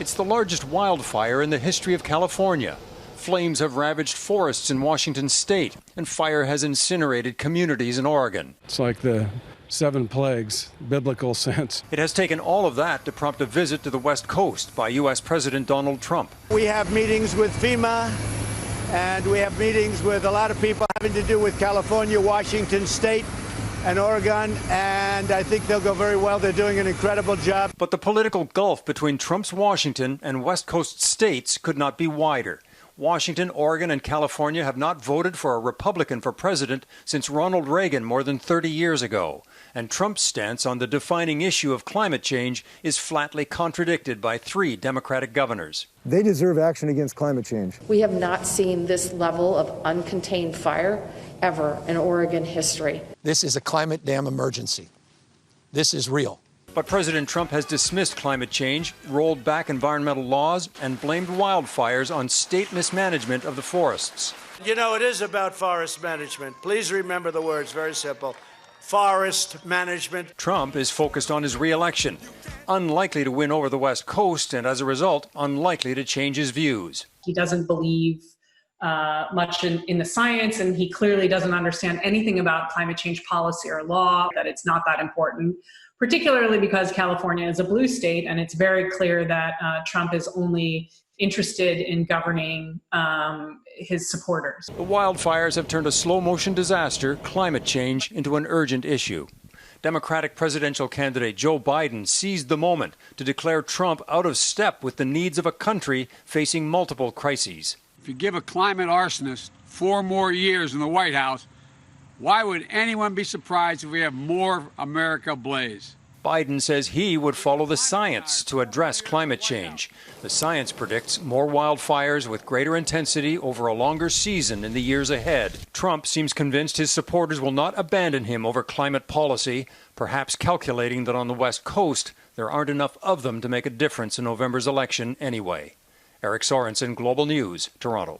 It's the largest wildfire in the history of California. Flames have ravaged forests in Washington state, and fire has incinerated communities in Oregon. It's like the 7 plagues, biblical sense. It has taken all of that to prompt a visit to the West Coast by U.S. President Donald Trump. We have meetings with FEMA, and we have meetings with a lot of people having to do with California, Washington state, and Oregon, and I think they'll go very well. They're doing an incredible job. But the political gulf between Trump's Washington and West Coast states could not be wider. Washington, Oregon, and California have not voted for a Republican for president since Ronald Reagan more than 30 years ago. And Trump's stance on the defining issue of climate change is flatly contradicted by 3 Democratic governors. They deserve action against climate change. We have not seen this level of uncontained fire ever in Oregon history. This is a climate dam emergency. This is real. But President Trump has dismissed climate change, rolled back environmental laws, and blamed wildfires on state mismanagement of the forests. You know, it is about forest management. Please remember the words, very simple. Forest management. Trump is focused on his re-election, unlikely to win over the West Coast, and as a result, unlikely to change his views. He doesn't believe much in the science, and he clearly doesn't understand anything about climate change policy or law, that it's not that important, particularly because California is a blue state, and it's very clear that Trump is only interested in governing his supporters. The wildfires have turned a slow-motion disaster, climate change, into an urgent issue. Democratic presidential candidate Joe Biden seized the moment to declare Trump out of step with the needs of a country facing multiple crises. If you give a climate arsonist 4 more years in the White House, why would anyone be surprised if we have more America ablaze? Biden says he would follow the science to address climate change. The science predicts more wildfires with greater intensity over a longer season in the years ahead. Trump seems convinced his supporters will not abandon him over climate policy, perhaps calculating that on the West Coast there aren't enough of them to make a difference in November's election anyway. Eric Sorensen, Global News, Toronto.